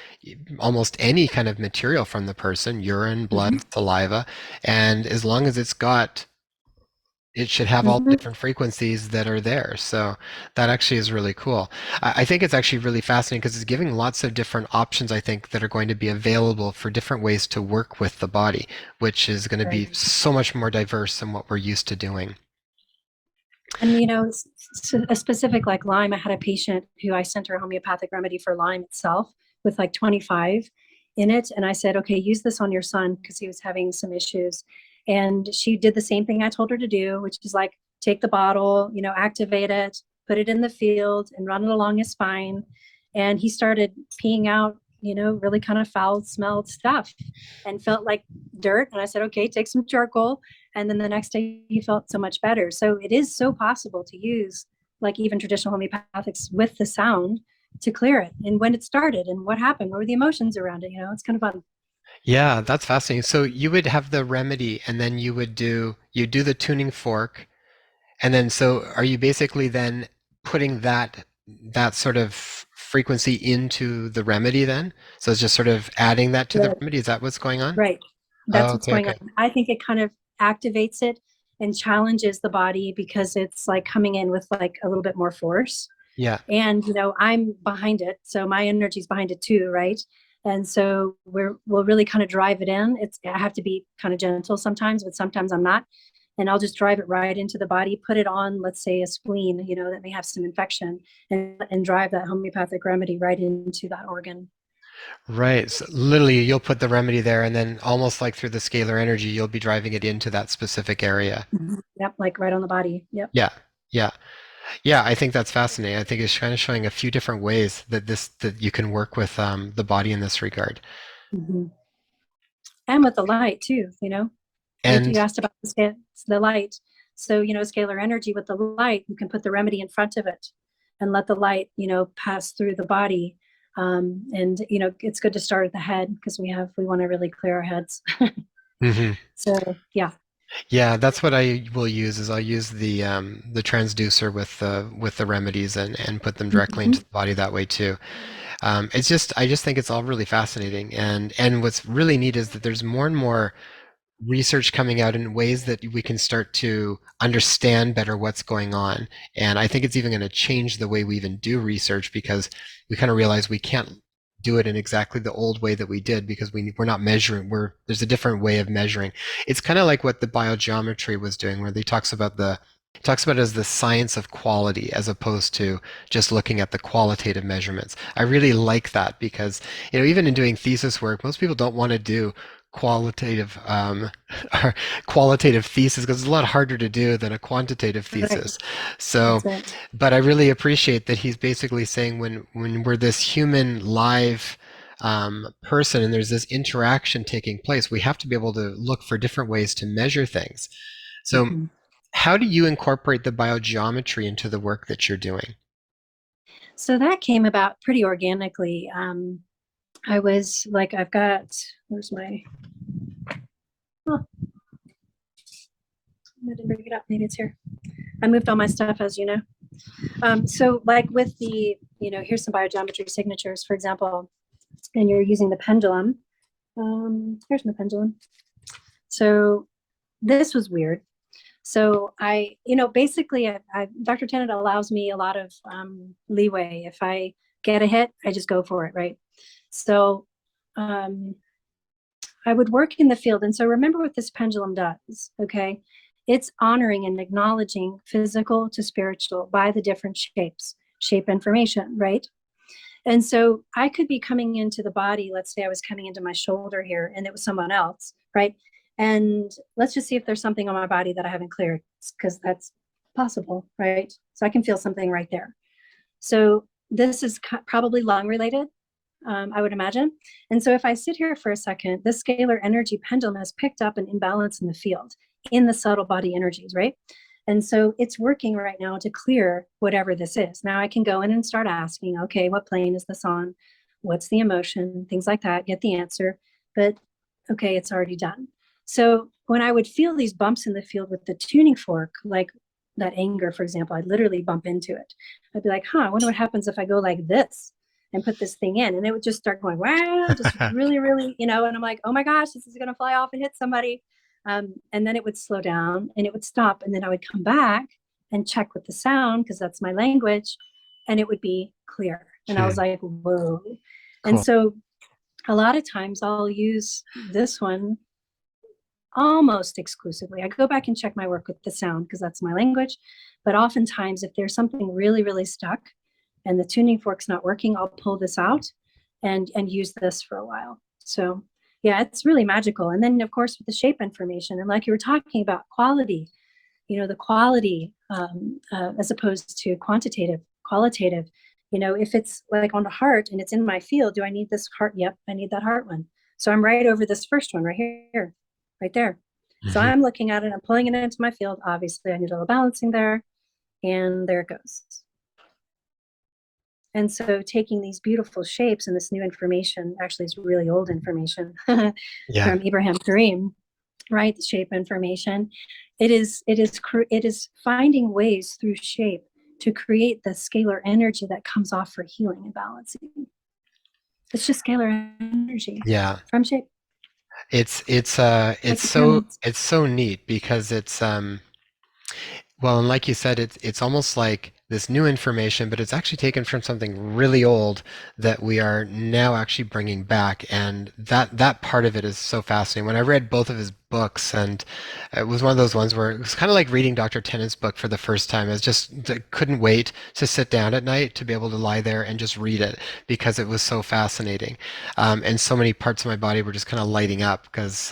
almost any kind of material from the person, urine, blood, Mm-hmm. saliva, and as long as it should have all the Mm-hmm. different frequencies that are there. So that actually is really cool. I think it's actually really fascinating because it's giving lots of different options, I think, that are going to be available for different ways to work with the body, which is going to be Right. so much more diverse than what we're used to doing. And a specific like Lyme, I had a patient who I sent her a homeopathic remedy for Lyme itself with like 25 in it. And I said, okay, use this on your son because he was having some issues. And she did the same thing I told her to do, which is like take the bottle, activate it, put it in the field and run it along his spine. And he started peeing out, really kind of foul smelled stuff and felt like dirt. And I said, okay, take some charcoal, and then the next day he felt so much better. So it is so possible to use like even traditional homeopathics with the sound to clear it, and when it started and what happened, what were the emotions around it. It's kind of fun. Yeah, that's fascinating. So you would have the remedy and then you do the tuning fork. And then, so are you basically then putting that sort of frequency into the remedy then? So it's just sort of adding that to the Yeah, remedy. Is that what's going on? right, Oh, that's what's okay, going on. okay. I think it kind of activates it and challenges the body because it's like coming in with like a little bit more force. Yeah. And I'm behind it, so my energy's behind it too, right? And so we'll really kind of drive it in. I have to be kind of gentle sometimes, but sometimes I'm not. And I'll just drive it right into the body, put it on, let's say, a spleen, that may have some infection, and drive that homeopathic remedy right into that organ. Right. So literally, you'll put the remedy there, and then almost like through the scalar energy, you'll be driving it into that specific area. Mhm. Yep, like right on the body. Yep. Yeah. Yeah. Yeah. I think that's fascinating. I think it's kind of showing a few different ways that you can work with the body in this regard. Mhm. And with the light too, you And asked about the light. So, scalar energy with the light, you can put the remedy in front of it and let the light, pass through the body. And, it's good to start at the head because we want to really clear our heads. mhm. So, yeah. Yeah, that's what I will use is I'll use the transducer with the remedies and put them directly into Mhm. the body that way too. It's just I just think it's all really fascinating and what's really neat is that there's more and more research coming out in ways that we can start to understand better what's going on. And I think it's even going to change the way we even do research because we kind of realize we can't do it in exactly the old way that we did because we're not measuring. There's a different way of measuring. It's kind of like what the biogeometry was doing, where they talks about it as the science of quality as opposed to just looking at the qualitative measurements. I really like that because even in doing thesis work, most people don't want to do qualitative or qualitative thesis because it's a lot harder to do than a quantitative Right. thesis. So, That's right. but I really appreciate that he's basically saying when we're this human live person and there's this interaction taking place, we have to be able to look for different ways to measure things. So, Mhm. how do you incorporate the biogeometry into the work that you're doing? So that came about pretty organically. I was like, I've got, where's my, oh, I didn't bring it up. Maybe it's here. I moved all my stuff, as you know. So, like with the, here's some biogeometry signatures, for example, and you're using the pendulum. Here's my pendulum. So, this was weird. So, basically, Dr. Tennant allows me a lot of leeway. If I get a hit, I just go for it, right? So, um, I would work in the field. And so remember what this pendulum does, okay? It's honoring and acknowledging physical to spiritual by the different shapes, shape information, right? And so I could be coming into the body. Let's say I was coming into my shoulder here and it was someone else, right? And let's just see if there's something on my body that I haven't cleared because that's possible, right? So I can feel something right there. So this is probably lung related, I would imagine. And so if I sit here for a second, this scalar energy pendulum has picked up an imbalance in the field, in the subtle body energies, right? And so it's working right now to clear whatever this is. Now I can go in and start asking, okay, what plane is this on? What's the emotion? Things like that, get the answer. But okay, it's already done. So when I would feel these bumps in the field with the tuning fork, like that anger, for example, I'd literally bump into it. I'd be like, I wonder what happens if I go like this and put this thing in. And it would just start going, wow, just really, really, and I'm like, oh my gosh, this is going to fly off and hit somebody. And then it would slow down and it would stop. And then I would come back and check with the sound because that's my language. And it would be clear. And I was Hmm, like, whoa. And cool. so a lot of times I'll use this one almost exclusively. I go back and check my work with the sound because that's my language. But oftentimes, if there's something really, really stuck and the tuning fork's not working, I'll pull this out and use this for a while. So yeah, it's really magical. And then of course with the shape information and like you were talking about quality, the quality as opposed to quantitative, qualitative. If it's like on the heart and it's in my field, do I need this heart? Yep, I need that heart one. So I'm right over this first one right here, right there. So Hmm. I'm looking at it, I'm pulling it into my field. Obviously, I need a little balancing there, and there it goes. And so taking these beautiful shapes and this new information actually is really old information Yeah. from Ibrahim Karim, right? The shape information. It is finding ways through shape to create the scalar energy that comes off for healing and balancing. It's just scalar energy Yeah. from shape, It's like the pyramids. it's so neat because it's well, and like you said, it's almost like this new information, but it's actually taken from something really old that we are now actually bringing back, and that part of it is so fascinating. When I read both of his books, and it was one of those ones where it was kind of like reading Dr. Tennant's book for the first time. I couldn't wait to sit down at night to be able to lie there and just read it because it was so fascinating, and so many parts of my body were just kind of lighting up because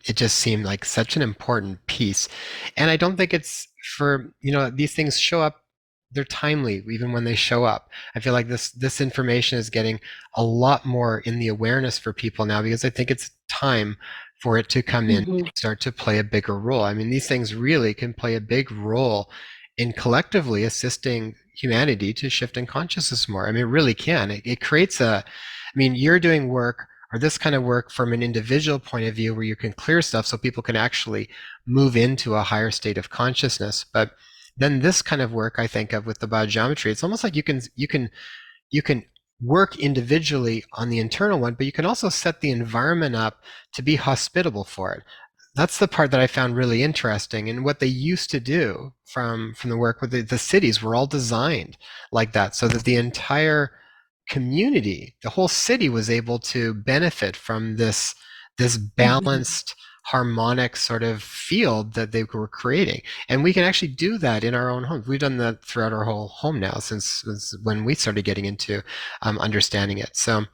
it just seemed like such an important piece. And I don't think it's for, these things show up, they're timely even when they show up. I feel like this information is getting a lot more in the awareness for people now because I think it's time for it to come in Mm-hmm. and start to play a bigger role. I mean, these things really can play a big role in collectively assisting humanity to shift in consciousness more. I mean, it really can. It creates I mean, you're doing work or this kind of work from an individual point of view where you can clear stuff so people can actually move into a higher state of consciousness. But then this kind of work I think of with the biogeometry, it's almost like you can work individually on the internal one, but you can also set the environment up to be hospitable for it. That's the part that I found really interesting. And what they used to do from the work with the cities were all designed like that, so that the entire community, the whole city, was able to benefit from this Mhm. balanced, harmonic sort of field that they were creating. And we can actually do that in our own homes. We've done that throughout our whole home now since when we started getting into understanding it. So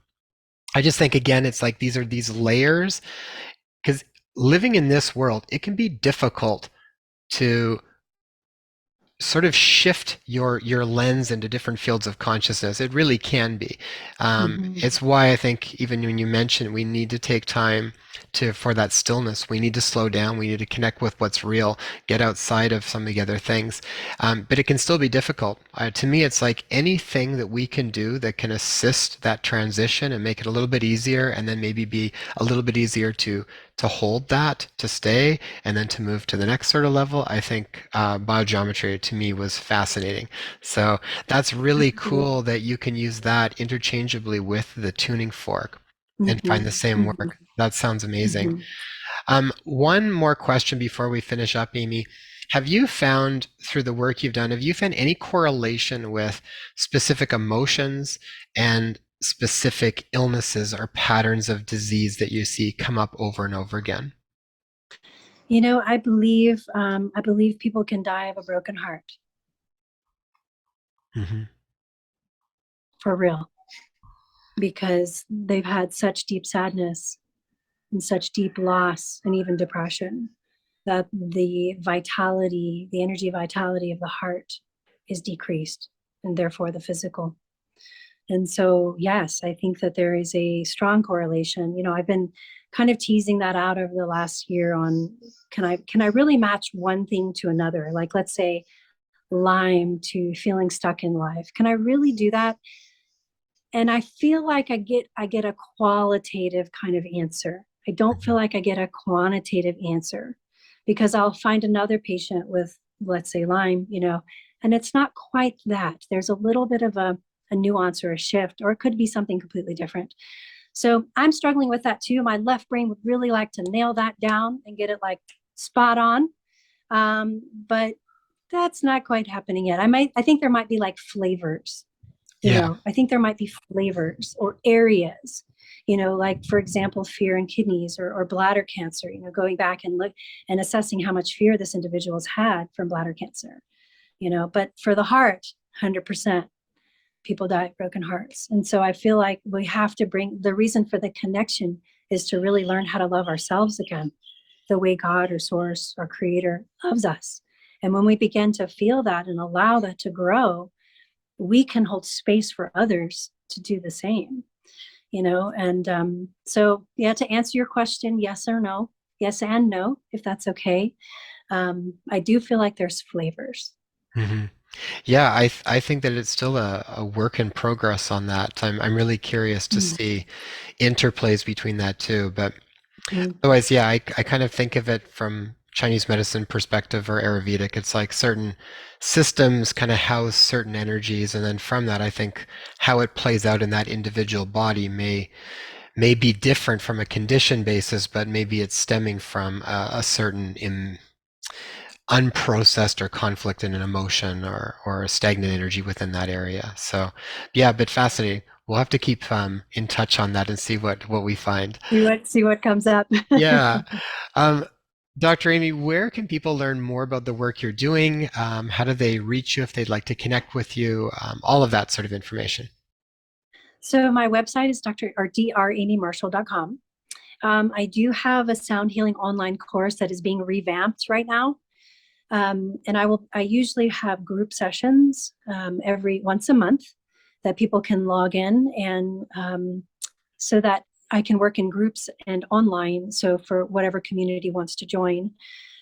I just think again, it's like these are these layers, because living in this world, it can be difficult to sort of shift your lens into different fields of consciousness. It really can be. Mhm. It's why I think even when you mentioned we need to take time to for that stillness, we need to slow down. We need to connect with what's real, get outside of some of the other things. But it can still be difficult. To me, it's like anything that we can do that can assist that transition and make it a little bit easier, and then maybe be a little bit easier to hold that, to stay, and then to move to the next sort of level. I think biogeometry to me was fascinating. So that's really cool Absolutely. that you can use that interchangeably with the tuning fork and find the Mhm. same Mhm. work. That sounds amazing. Mhm. One more question before we finish up, Amy. Have you found through the work you've done, have you found any correlation with specific emotions and specific illnesses or patterns of disease that you see come up over and over again? I believe people can die of a broken heart Hmm. for real because they've had such deep sadness and such deep loss and even depression that the energy vitality of the heart is decreased and therefore the physical. And so, yes, I think that there is a strong correlation. I've been kind of teasing that out over the last year on can I really match one thing to another? Like let's say Lyme to feeling stuck in life. Can I really do that? And I feel like I get a qualitative kind of answer. I don't feel like I get a quantitative answer because I'll find another patient with, let's say, Lyme, and it's not quite that. There's a little bit of a nuance or a shift, or it could be something completely different. So I'm struggling with that too. My left brain would really like to nail that down and get it like spot on. But that's not quite happening yet. I think there might be like flavors. Yeah. I think there might be flavors or areas, like for example, fear in kidneys or bladder cancer, going back and look and assessing how much fear this individual's had from bladder cancer, but for the heart, 100% people die of broken hearts. And so I feel like we have to bring the reason for the connection is to really learn how to love ourselves again, the way God or source or creator loves us. And when we begin to feel that and allow that to grow, we can hold space for others to do the same, and so yeah, to answer your question, yes or no, yes and no, if that's okay. I do feel like there's flavors. Hmm. Yeah, I think that it's still a work in progress on that. I'm really curious to Mhm. see interplays between that too. But Mhm. otherwise, yeah, I kind of think of it from Chinese medicine perspective or Ayurvedic. It's like certain systems kind of house certain energies, and then from that, I think how it plays out in that individual body may be different from a condition basis, but maybe it's stemming from a certain unprocessed or conflict in an emotion or a stagnant energy within that area. So, yeah, but fascinating. We'll have to keep in touch on that and see what we find. See what comes up. Yeah. Um, Dr. Amy, where can people learn more about the work you're doing? How do they reach you if they'd like to connect with you? All of that sort of information. So my website is dramymarshall.com. I do have a sound healing online course that is being revamped right now. And I usually have group sessions every once a month that people can log in and so that I can work in groups and online. So for whatever community wants to join.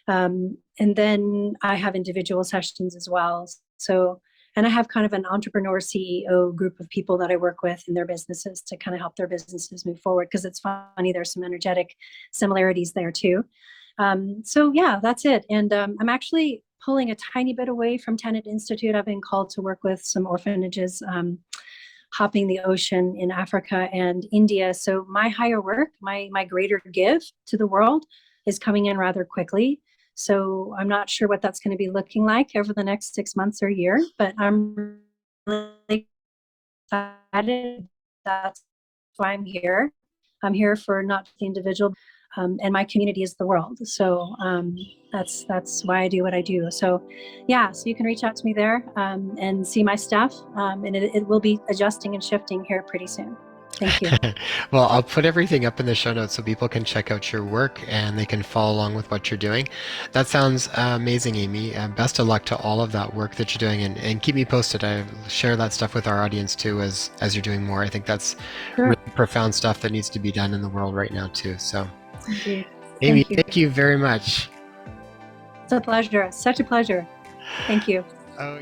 And then I have individual sessions as well. So And I have kind of an entrepreneur CEO group of people that I work with in their businesses to kind of help their businesses move forward, because it's funny, there's some energetic similarities there too. So yeah, that's it. And I'm actually pulling a tiny bit away from Tenet Institute. I've been called to work with some orphanages, hopping the ocean in Africa and India. So my higher work, my greater give to the world is coming in rather quickly. So I'm not sure what that's going to be looking like over the next 6 months or year, but I'm really excited. That's why I'm here. I'm here for not the individual, and my community is the world. So that's why I do what I do. So yeah, so you can reach out to me there and see my stuff, and it will be adjusting and shifting here pretty soon. Thank you. Well, I'll put everything up in the show notes so people can check out your work and they can follow along with what you're doing. That sounds amazing, Amy. Best of luck to all of that work that you're doing, and keep me posted. I share that stuff with our audience too as you're doing more. I think that's Sure. really profound stuff that needs to be done in the world right now too. So, Indeed. Amy, Thank you. thank you very much. It's a pleasure. Such a pleasure. Thank you. Oh.